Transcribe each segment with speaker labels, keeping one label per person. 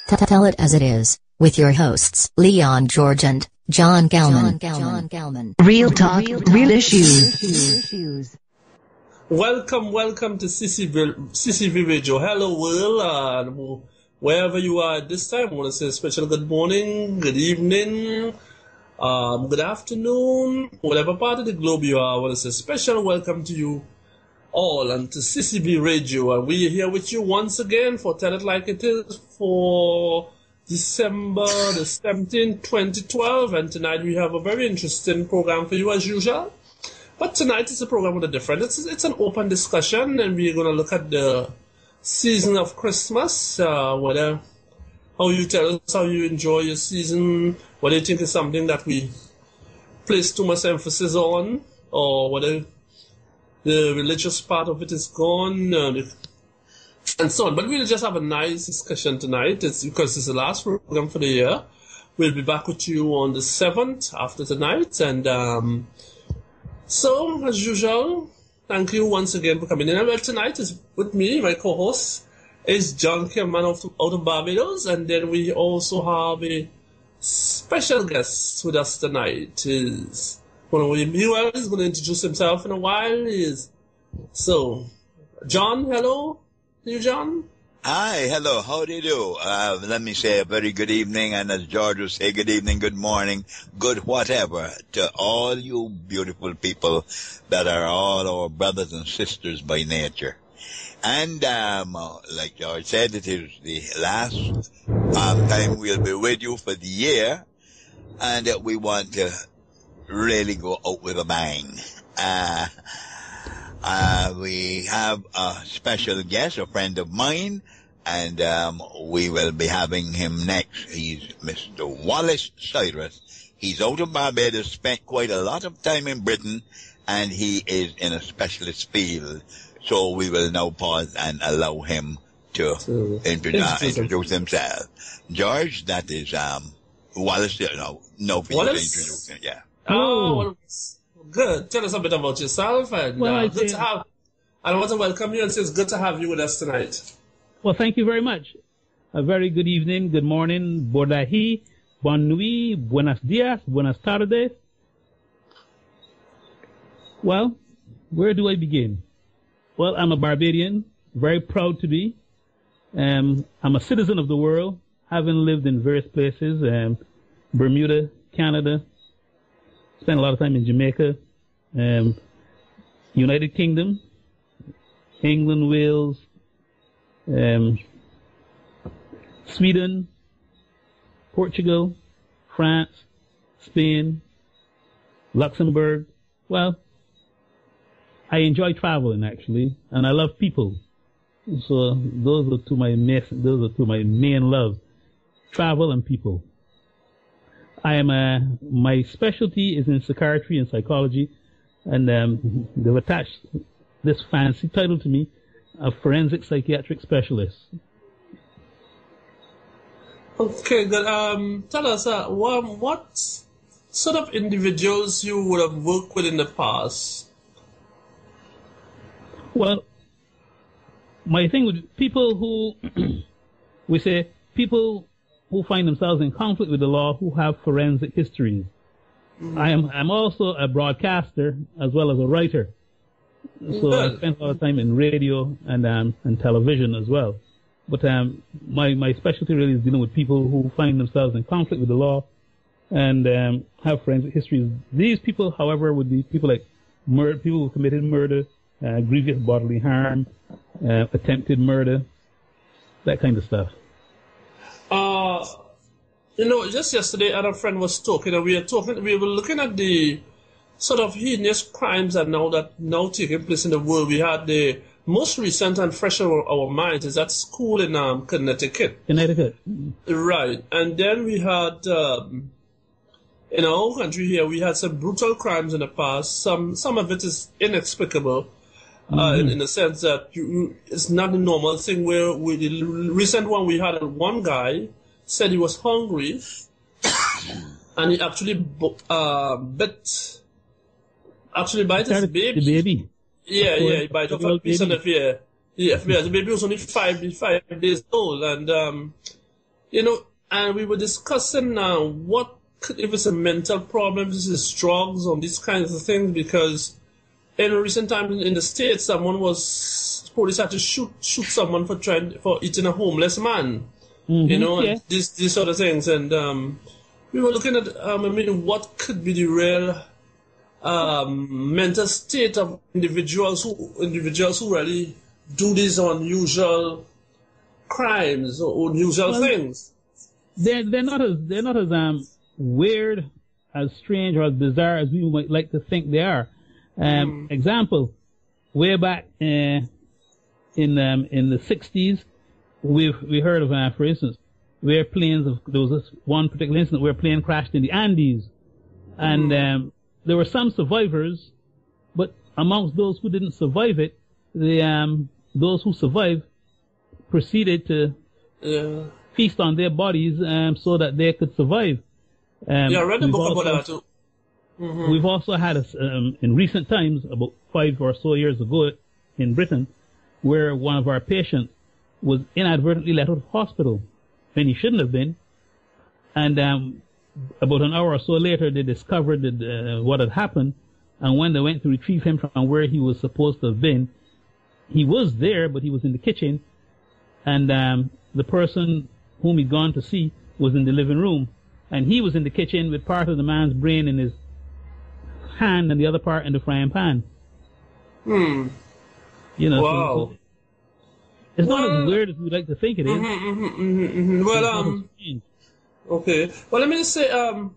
Speaker 1: Tell it as it is, with your hosts, Leon George and John Galman.
Speaker 2: Real talk, real issues.
Speaker 3: Welcome to ccvradio. Hello world, wherever you are at this time, I want to say a special good morning, good evening, good afternoon, whatever part of the globe you are. I want to say a special welcome to you all and to CCV Radio. And we are here with you once again for Tell It Like It Is for December the 17th, 2012. And tonight we have a very interesting program for you as usual. But tonight is a program with a different. It's an open discussion, and we're going to look at the season of Christmas, how you tell us how you enjoy your season, whether you think it's something that we place too much emphasis on, or whether the religious part of it is gone, and so on. But we'll just have a nice discussion tonight. It's because it's the last program for the year. We'll be back with you on the 7th after tonight. And so, as usual, thank you once again for coming in. And well, tonight is with me, my co-host is John Kirman out of Barbados. And then we also have a special guest with us tonight. Is he's going to introduce himself in a while. So, John, hello. You, John?
Speaker 4: Hi, hello. How do you do? Let me say a very good evening, and as George will say, good evening, good morning, good whatever to all you beautiful people that are all our brothers and sisters by nature. And like George said, it is the last time we'll be with you for the year, and we want to really go out with a bang. We have a special guest, a friend of mine, and we will be having him next. He's Mr. Wallace Cyrus. He's out of Barbados, spent quite a lot of time in Britain, and he is in a specialist field. So we will now pause and allow him to introduce himself. George, that is Wallace. No, for you to introduce him. Yeah.
Speaker 3: Oh, well, good. Tell us a bit about yourself, and good to have. I want to welcome you and say it's good to have you with us tonight.
Speaker 5: Well, thank you very much. A very good evening, good morning, Bodahi, bon nuit, buenos dias, buenas tardes. Well, where do I begin? Well, I'm a Barbadian, very proud to be. I'm a citizen of the world, having lived in various places, Bermuda, Canada, spent a lot of time in Jamaica, United Kingdom, England, Wales, Sweden, Portugal, France, Spain, Luxembourg. Well, I enjoy traveling actually, and I love people. So those are two my main loves: travel and people. My specialty is in psychiatry and psychology, and they've attached this fancy title to me, a forensic psychiatric specialist.
Speaker 3: Okay, good. Tell us, what sort of individuals you would have worked with in the past?
Speaker 5: Well, my thing with people who, people who find themselves in conflict with the law, who have forensic histories. Mm-hmm. I'm also a broadcaster as well as a writer. So I spent a lot of time in radio and television as well. But my specialty really is dealing with people who find themselves in conflict with the law and have forensic histories. These people, however, would be people like people who committed murder, grievous bodily harm, attempted murder, that kind of stuff.
Speaker 3: Just yesterday, our friend was talking, and we were looking at the sort of heinous crimes that now taking place in the world. We had the most recent and fresh in our minds is that school in Connecticut. Right. And then we had, in our own country here, we had some brutal crimes in the past. Some of it is inexplicable. In the sense that it's not a normal thing where the recent one we had, one guy said he was hungry and he actually bite his baby.
Speaker 5: The baby.
Speaker 3: Yeah, he bite off a piece of the ear. Yeah, the baby was only 5 days old, and and we were discussing now if it's a mental problem, if it's drugs or these kinds of things, because in recent times in the States, police had to shoot someone for eating a homeless man, and these sort of things. And we were looking at, what could be the real mental state of individuals who really do these unusual crimes or unusual things.
Speaker 5: They're not as weird, as strange, or as bizarre as we might like to think they are. Example, way back in the 60s, we heard of, for instance, there was this one particular incident where a plane crashed in the Andes, and there were some survivors, but amongst those who didn't survive it, those who survived proceeded to feast on their bodies so that they could survive.
Speaker 3: I read the book about that too.
Speaker 5: We've also had, in recent times, about 5 or so years ago in Britain, where one of our patients was inadvertently let out of hospital when he shouldn't have been. And about an hour or so later, they discovered what had happened. And when they went to retrieve him from where he was supposed to have been, he was there, but he was in the kitchen. And the person whom he'd gone to see was in the living room. And he was in the kitchen with part of the man's brain in his hand and the other part in the frying pan.
Speaker 3: Wow.
Speaker 5: So it's not as weird as we'd like to think it is.
Speaker 3: Well, okay. Well, let me just say, I'm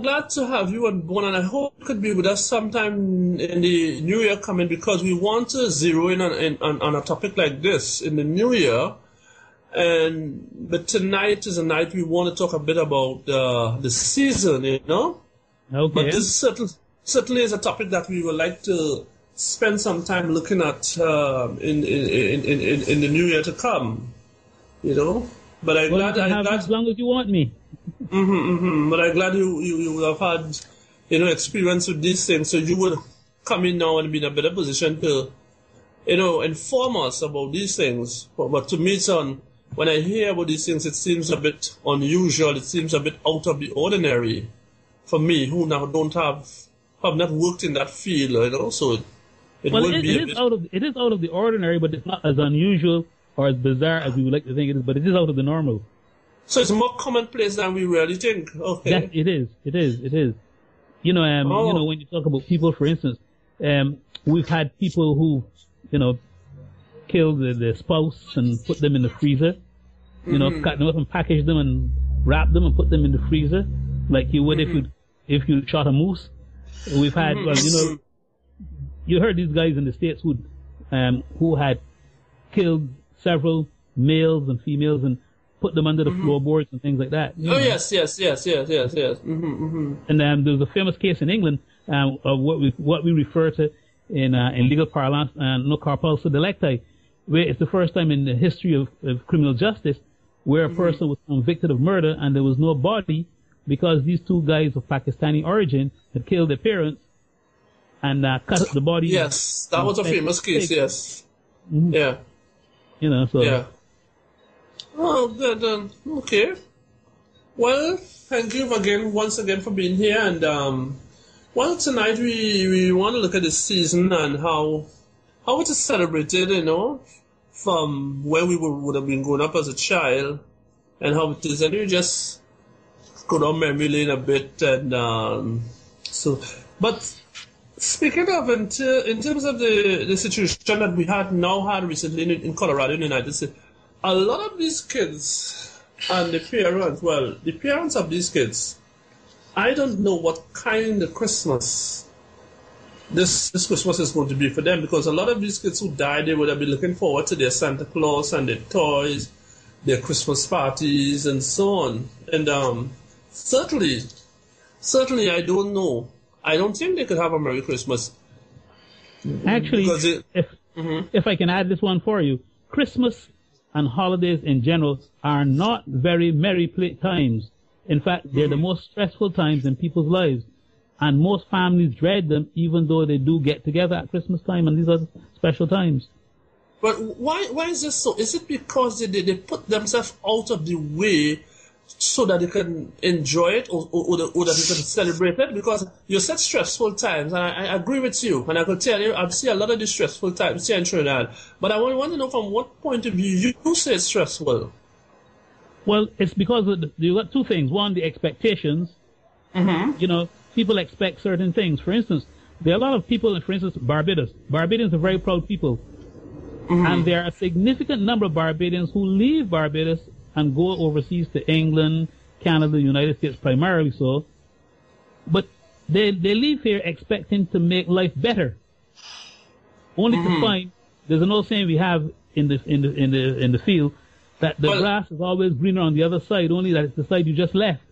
Speaker 3: glad to have you on board, and I hope you could be with us sometime in the new year coming, because we want to zero in on a topic like this in the new year. But tonight is a night we want to talk a bit about the season,
Speaker 5: Okay.
Speaker 3: But this certainly is a topic that we would like to spend some time looking at in the new year to come, But I'm glad
Speaker 5: as long as you want me.
Speaker 3: But I'm glad you have had experience with these things, so you would come in now and be in a better position to inform us about these things. But to me, son, when I hear about these things, it seems a bit unusual. It seems a bit out of the ordinary for me, who now have not worked in that field, So it is out of the ordinary, but it's not as unusual or as bizarre as we would like to think it is. But it is out of the normal. So it's more commonplace than we really think. Okay.
Speaker 5: Yes, it is. When you talk about people, for instance, we've had people who, killed the spouse and put them in the freezer, cut them up and package them and wrap them and put them in the freezer, like you would if you shot a moose. We've had, you heard these guys in the States who had killed several males and females and put them under the floorboards and things like that.
Speaker 3: Yes.
Speaker 5: And there's a famous case in England of what we refer to in legal parlance, no corpus delicti, where it's the first time in the history of criminal justice where a person was convicted of murder and there was no body because these two guys of Pakistani origin had killed their parents and cut up the body.
Speaker 3: Yes, that was a famous case. Yes. Yeah.
Speaker 5: Yeah.
Speaker 3: Oh, good. Okay. Well, thank you once again for being here. And tonight we want to look at the season and how it is celebrated, from where we would have been growing up as a child, and how it is. And we just go down memory lane a bit, and But speaking of, in terms of the situation that we had recently in Colorado, in the United States. A lot of these kids and the parents of these kids, I don't know what kind of Christmas this Christmas is going to be for them, because a lot of these kids who died, they would have been looking forward to their Santa Claus and their toys, their Christmas parties, and so on. And certainly, I don't know. I don't think they could have a Merry Christmas.
Speaker 5: Actually, if I can add this one for you, Christmas and holidays in general are not very merry times. In fact, they're the most stressful times in people's lives. And most families dread them, even though they do get together at Christmas time and these other special times.
Speaker 3: But why is this so? Is it because they put themselves out of the way so that they can enjoy it or that they can celebrate it? Because you said stressful times, and I agree with you. And I could tell you, I've seen a lot of the stressful times here in Trinidad. But I want to know from what point of view you say it's stressful.
Speaker 5: Well, it's because you got two things. One, the expectations.
Speaker 3: Mm-hmm.
Speaker 5: You know, people expect certain things. For instance, there are a lot of people, for instance, Barbados. Barbadians are very proud people. Mm-hmm. And there are a significant number of Barbadians who leave Barbados and go overseas to England, Canada, United States, primarily so. But they leave here expecting to make life better. Only to find there's an old saying we have in the field that the grass is always greener on the other side, only that it's the side you just left.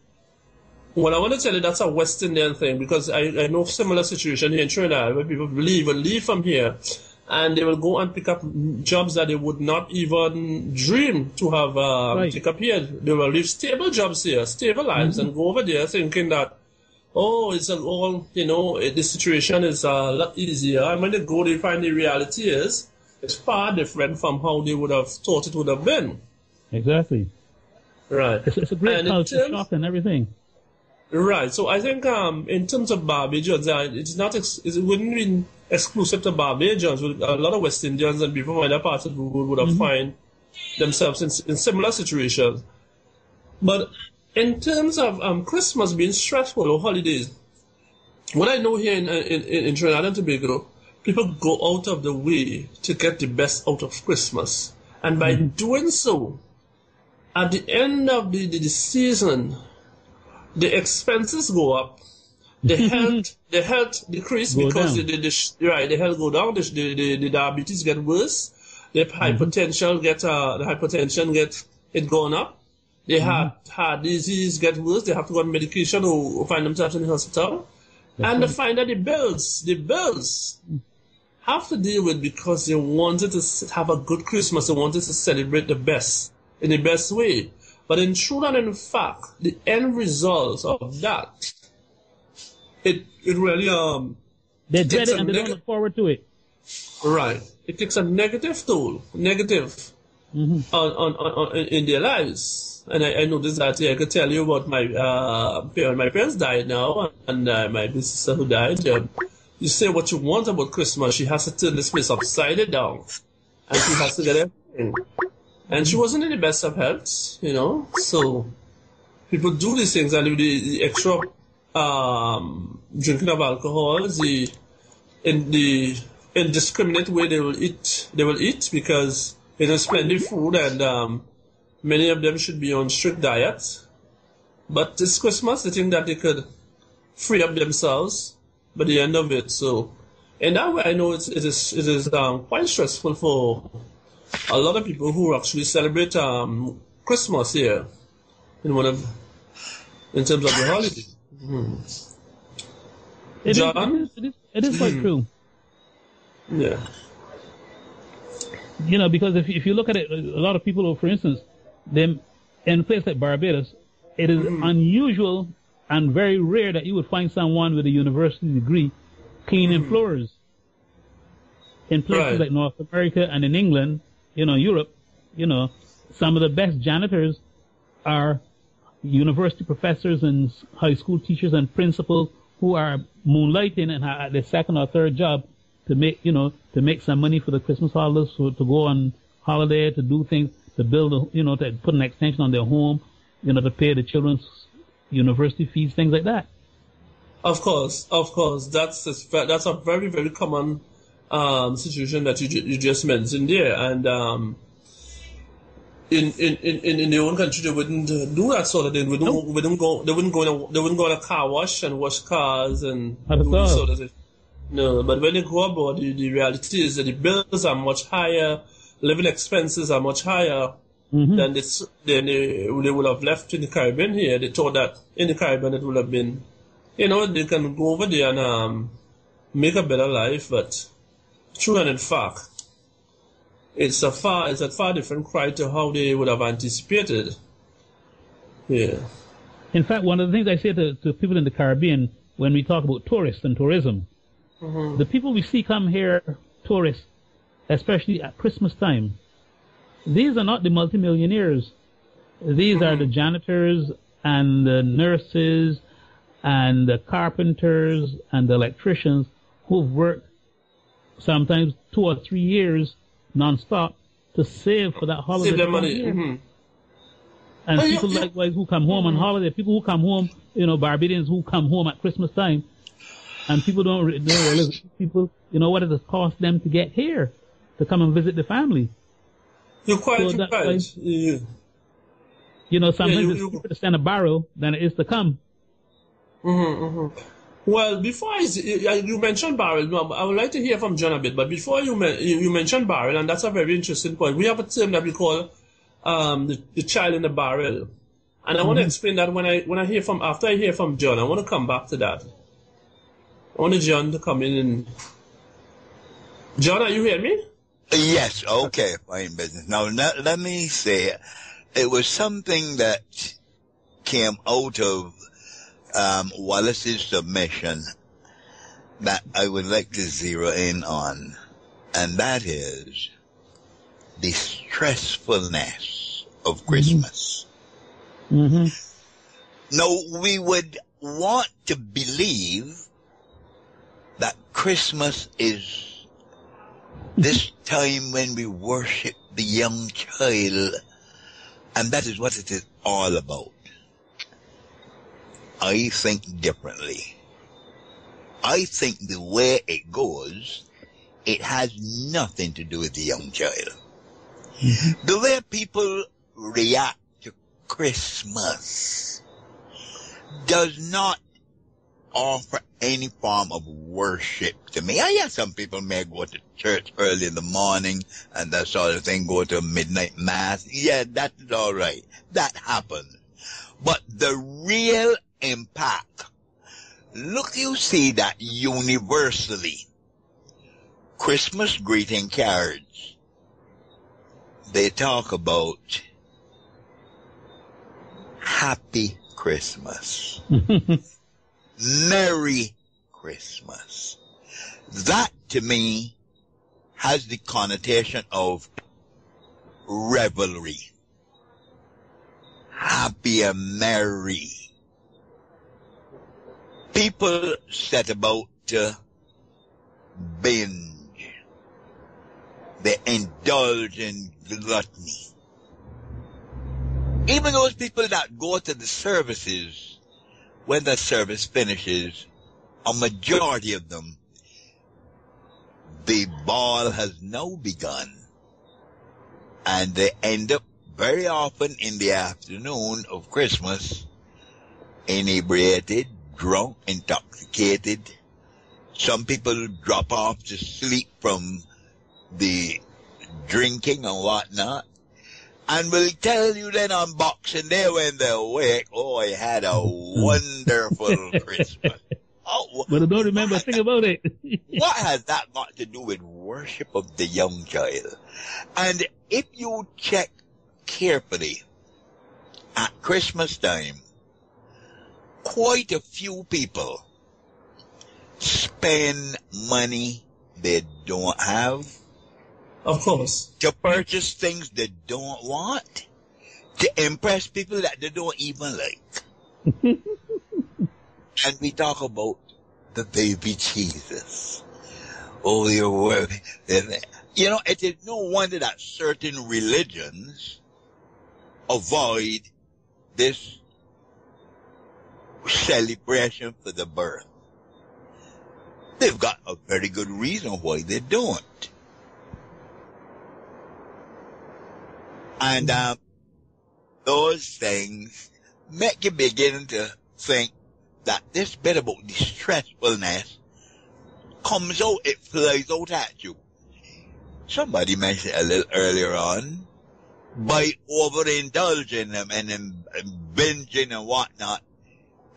Speaker 3: Well, I want to tell you that's a West Indian thing, because I know similar situation here in Trinidad where people leave from here and they will go and pick up jobs that they would not even dream to have pick up here. They will leave stable jobs here, stable lives, and go over there thinking that, oh, it's all, the situation is a lot easier. And when they go, they find the reality is it's far different from how they would have thought it would have been.
Speaker 5: Exactly.
Speaker 3: Right.
Speaker 5: It's a great culture shock and everything.
Speaker 3: Right. So I think in terms of Barbadians, it wouldn't be exclusive to Barbadians. A lot of West Indians and people from other parts of the world would have find themselves in similar situations. But in terms of Christmas being stressful or holidays, what I know here in Trinidad and Tobago, people go out of the way to get the best out of Christmas. And by doing so, at the end of the season, the expenses go up, the health decrease because the health go down, the diabetes get worse, the hypertension get it going up, the heart disease get worse, they have to go on medication or find themselves in the hospital, and they find that the bills have to deal with because they wanted to have a good Christmas, they wanted to celebrate in the best way. But in truth and in fact, the end result of that, it really
Speaker 5: they dread it and they don't look forward to it.
Speaker 3: Right. It takes a negative toll, on in their lives. And I noticed that I could tell you about my parents died now, and my big sister who died. You say what you want about Christmas, she has to turn this place upside down, and she has to get everything. And she wasn't in the best of health, so people do these things, and the extra drinking of alcohol, the indiscriminate way they will eat because there's plenty of food, and many of them should be on strict diets. But this Christmas, they think that they could free up themselves by the end of it. So in that way, I know it is quite stressful for a lot of people who actually celebrate Christmas here in terms of the holiday. John?
Speaker 5: It is quite true.
Speaker 3: Yeah.
Speaker 5: Because if you look at it, a lot of people, for instance, in a place like Barbados, it is unusual and very rare that you would find someone with a university degree cleaning floors. In places like North America and in England, Europe, some of the best janitors are university professors and high school teachers and principals who are moonlighting and at their second or third job to make some money for the Christmas holidays, to go on holiday, to do things, to build, to put an extension on their home, to pay the children's university fees, things like that. Of course.
Speaker 3: That's a very, very common situation that you just mentioned there, and in their own country they wouldn't do that sort of thing. They wouldn't go on a car wash and wash cars and do this sort of thing. No, but when they go abroad, the reality is that the bills are much higher, living expenses are much higher than they would have left in the Caribbean here. They thought that in the Caribbean it would have been, they can go over there and make a better life, but true and in fact, it's a far different cry to how they would have anticipated. Yeah.
Speaker 5: In fact, one of the things I say to people in the Caribbean when we talk about tourists and tourism, the people we see come here, tourists, especially at Christmas time, these are not the multimillionaires. These are the janitors and the nurses and the carpenters and the electricians who've worked sometimes 2 or 3 years non-stop to save for that holiday.
Speaker 3: Save their money.
Speaker 5: And people likewise who come home on holiday, people who come home, Barbadians who come home at Christmas time, and people don't realize, people, what does it cost them to get here, to come and visit the family?
Speaker 3: You're quite right.
Speaker 5: Sometimes it's cheaper to send a barrel than it is to come.
Speaker 3: Well, before you mentioned barrel, no, I would like to hear from John a bit, but before you mentioned barrel, and that's a very interesting point, we have a term that we call the child in the barrel. And I want to explain that after I hear from John, I want to come back to that. I want John to come in and... John, are you hearing me?
Speaker 4: Yes, okay, fine business. Now, let me say, it was something that came out of Wallace's submission that I would like to zero in on, and that is the stressfulness of Christmas. Now, we would want to believe that Christmas is this time when we worship the young child, and that is what it is all about. I think differently. I think the way it goes, it has nothing to do with the young child. The way people react to Christmas does not offer any form of worship to me. Some people may go to church early in the morning and that sort of thing, go to a midnight mass. Yeah, that is all right. That happens. But the real impact, look, you see that universally. Christmas greeting cards, they talk about Happy Christmas. Merry Christmas. That, to me, has the connotation of revelry. Happy and merry. People set about to binge. They indulge in gluttony. Even those people that go to the services, when the service finishes, a majority of them, the ball has now begun. And they end up very often in the afternoon of Christmas, inebriated, drunk, intoxicated. Some people drop off to sleep from the drinking and whatnot. And will tell you then on Boxing Day when they're awake, oh, I had a wonderful Christmas. Oh,
Speaker 5: but I don't remember a thing about it.
Speaker 4: What has that got to do with worship of the young child? And if you check carefully at Christmas time, quite a few people spend money they don't have.
Speaker 3: Of course.
Speaker 4: To purchase things they don't want. To impress people that they don't even like. And we talk about the baby Jesus. Oh, you're worthy. It is no wonder that certain religions avoid this celebration for the birth. They've got a very good reason why they don't. And those things make you begin to think that this bit about the stressfulness comes out, it flies out at you. Somebody mentioned a little earlier on, by overindulging them and binging and whatnot,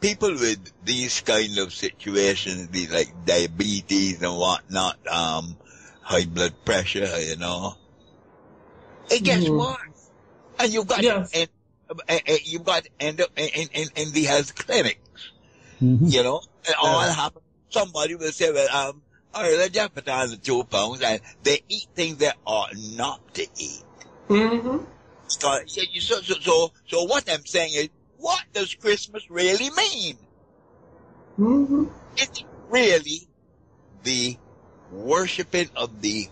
Speaker 4: people with these kind of situations, these like diabetes and whatnot, high blood pressure, it gets worse. And you've got to end up in the health clinics. And all happens. Somebody will say, well, All right, let's just put on the 2 pounds, and they eat things that ought not to eat.
Speaker 3: Mm-hmm.
Speaker 4: So what I'm saying is, what does Christmas really mean?
Speaker 3: Mm-hmm.
Speaker 4: Is it really the worshiping of the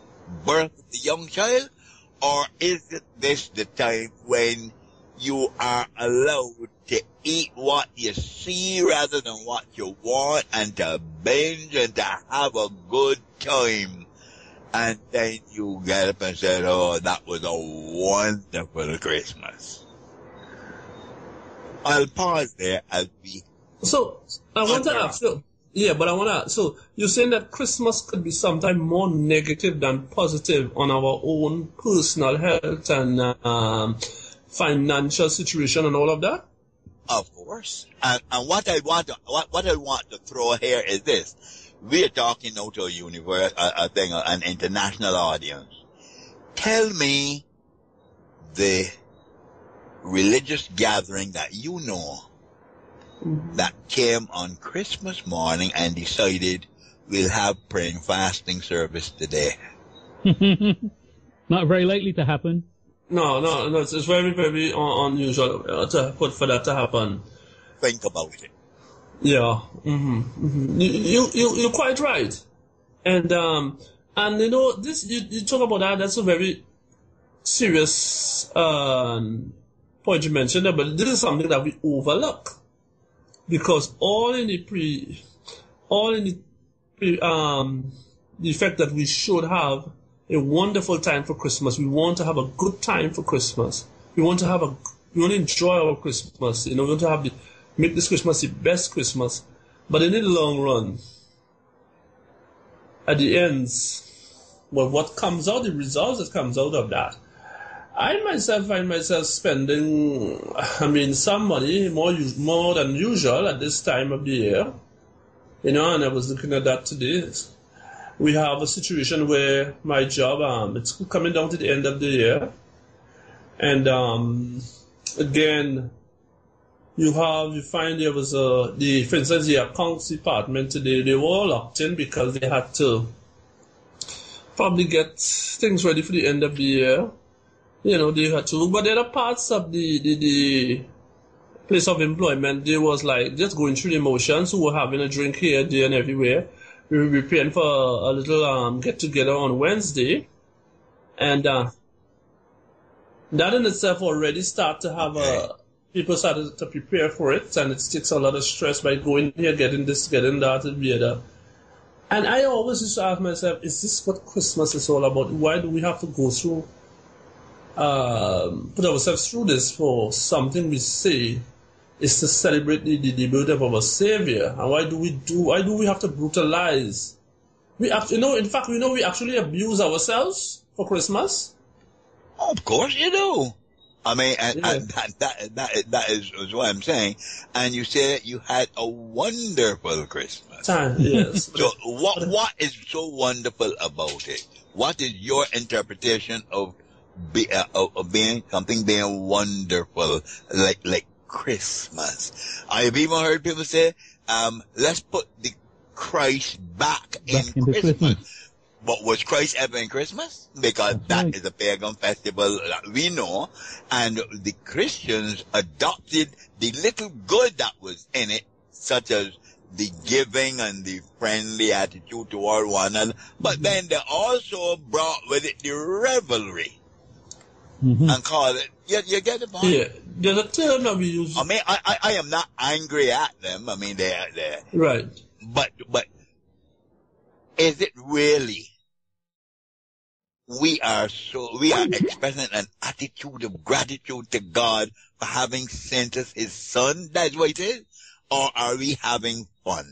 Speaker 4: birth of the young child? Or is it this the time when you are allowed to eat what you see rather than what you want, and to binge and to have a good time? And then you get up and say, oh, that was a wonderful Christmas. I'll pause there as we...
Speaker 3: So, I want to ask you, so you're saying that Christmas could be sometimes more negative than positive on our own personal health and financial situation and all of that?
Speaker 4: Of course. And what I want to throw here is this. We are talking now to an international audience. Tell me the religious gathering that you know that came on Christmas morning and decided we'll have praying fasting service today.
Speaker 5: Not very likely to happen.
Speaker 3: No, it's very, very unusual for that to happen.
Speaker 4: Think about it.
Speaker 3: Yeah, you're quite right, and you know this. You talk about that. That's a very serious point you mentioned there, but this is something that we overlook because the effect that we should have a wonderful time for Christmas. We want to have a good time for Christmas. We want to enjoy our Christmas. You know, we want to make this Christmas the best Christmas. But in the long run, at the end, well, what comes out, the results that comes out of that, I myself find myself spending, some money, more than usual at this time of the year. You know, and I was looking at that today. We have a situation where my job, it's coming down to the end of the year. And again, you find there was for instance, the accounts department today, they were all locked in because they had to probably get things ready for the end of the year. You know, they had to, but the other parts of the place of employment, they was like just going through the motions, who were having a drink here, there, and everywhere. We were preparing for a little get together on Wednesday, and that in itself already start to have people started to prepare for it, and it takes a lot of stress by going here, getting this, getting that, and the other. And I always used to ask myself, is this what Christmas is all about? Why do we have to go through, put ourselves through this for something we say is to celebrate the birth of our Savior? And why do we have to brutalize? We actually abuse ourselves for Christmas.
Speaker 4: Of course you do. I mean, and that is what I'm saying. And you said you had a wonderful Christmas.
Speaker 3: Yes.
Speaker 4: So what is so wonderful about it? What is your interpretation of being wonderful, like Christmas? I've even heard people say, let's put the Christ back in Christmas. But was Christ ever in Christmas? Because that is a pagan festival that we know, and the Christians adopted the little good that was in it, such as the giving and the friendly attitude toward one another. But then they also brought with it the revelry and called it. You get the point?
Speaker 3: Yeah, there's a term that we use.
Speaker 4: I mean, I am not angry at them. I mean, they're
Speaker 3: right.
Speaker 4: But is it really? We are expressing an attitude of gratitude to God for having sent us His Son. That's what it is. Or are we having fun?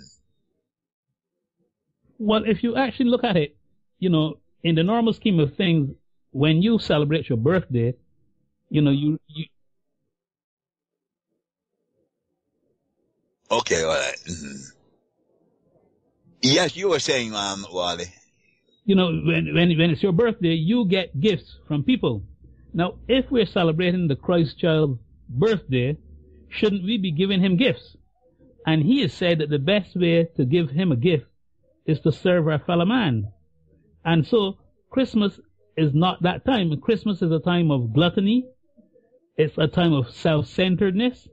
Speaker 5: Well, if you actually look at it, you know, in the normal scheme of things, when you celebrate your birthday, you know, you
Speaker 4: Okay, all right. Mm-hmm. Yes, you were saying, Wally.
Speaker 5: You know, when it's your birthday, you get gifts from people. Now, if we're celebrating the Christ child's birthday, shouldn't we be giving him gifts? And he has said that the best way to give him a gift is to serve our fellow man. And so Christmas is not that time. Christmas is a time of gluttony. It's a time of self-centeredness.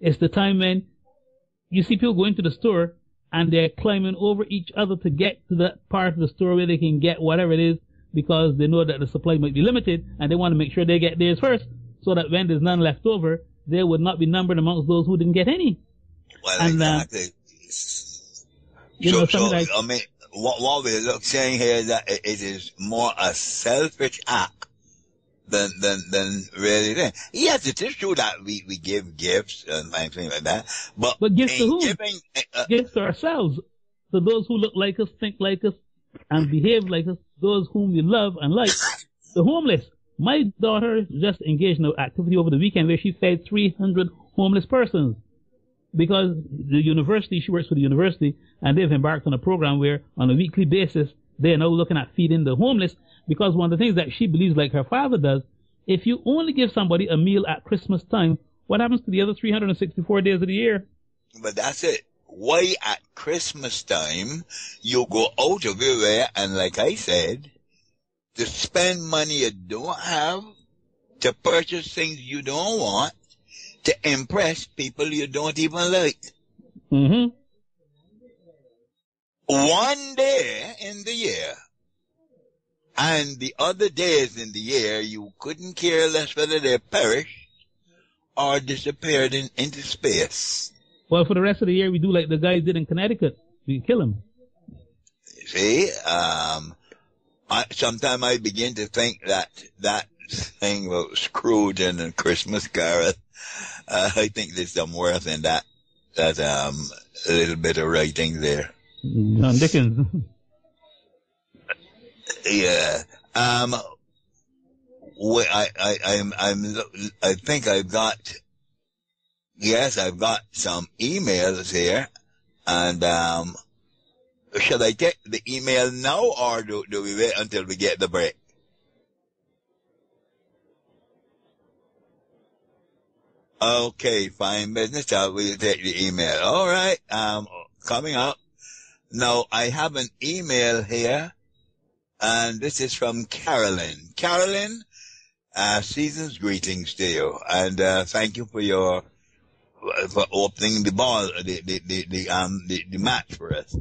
Speaker 5: It's the time when you see people going to the store and they're climbing over each other to get to that part of the store where they can get whatever it is, because they know that the supply might be limited and they want to make sure they get theirs first, so that when there's none left over, they would not be numbered amongst those who didn't get any.
Speaker 4: Well,
Speaker 5: And,
Speaker 4: exactly. I mean, what we're saying here is that it is more a selfish act than really thing. Yes, it is true that we give gifts and things like that, but
Speaker 5: gifts to whom?
Speaker 4: Giving,
Speaker 5: gifts to ourselves, to those who look like us, think like us, and behave like us, those whom we love and like, the homeless. My daughter just engaged in an activity over the weekend where she fed 300 homeless persons, because the university, she works for the university, and they've embarked on a program where on a weekly basis they are now looking at feeding the homeless, because one of the things that she believes, like her father does, if you only give somebody a meal at Christmas time, what happens to the other 364 days of the year?
Speaker 4: But that's it. Why at Christmas time you go out of your way and, like I said, to spend money you don't have, to purchase things you don't want, to impress people you don't even like.
Speaker 5: Mm-hmm.
Speaker 4: One day in the year, and the other days in the year, you couldn't care less whether they perished or disappeared into space.
Speaker 5: Well, for the rest of the year, we do like the guys did in Connecticut. We kill them.
Speaker 4: See, sometimes I begin to think that thing about Scrooge and the Christmas Carol, I think there's some worth in that a little bit of writing there.
Speaker 5: John Dickens.
Speaker 4: Yeah. I think I've got some emails here, and should I take the email now, or do we wait until we get the break? Okay, fine business. We'll take the email. All right. Coming up. Now, I have an email here, and this is from Carolyn. Carolyn, season's greetings to you, and thank you for opening the match for us.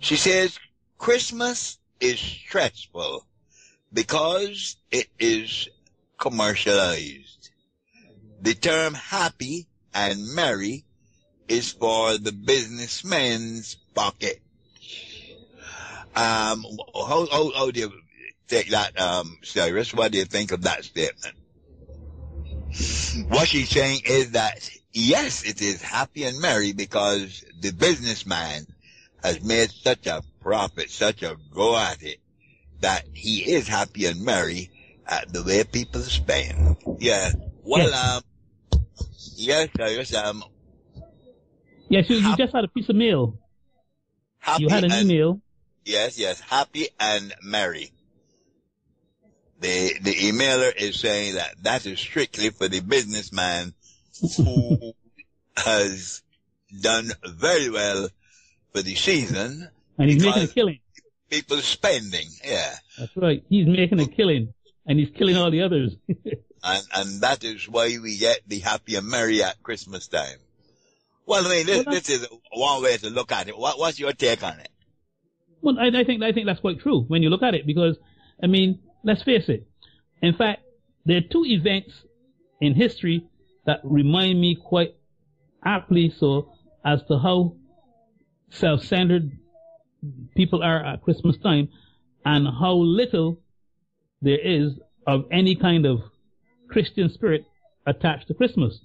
Speaker 4: She says, Christmas is stressful because it is commercialized. The term happy and merry is for the businessman's pocket. How do you take that, Cyrus? What do you think of that statement? What she's saying is that, yes, it is happy and merry because the businessman has made such a profit, such a go at it, that he is happy and merry at the way people spend. Yeah. Well, yes, Cyrus,
Speaker 5: yes, you just had a piece of mail. You had an email.
Speaker 4: Yes, happy and merry. The emailer is saying that is strictly for the businessman who has done very well for the season.
Speaker 5: And he's making a killing.
Speaker 4: People spending, yeah.
Speaker 5: That's right. He's making a killing, and he's killing all the others.
Speaker 4: and that is why we get the happy and merry at Christmas time. Well, I mean, this is one way to look at it. What's your take on it?
Speaker 5: Well, I think that's quite true when you look at it, because, I mean, let's face it. In fact, there are two events in history that remind me quite aptly so as to how self-centered people are at Christmas time, and how little there is of any kind of Christian spirit attached to Christmas.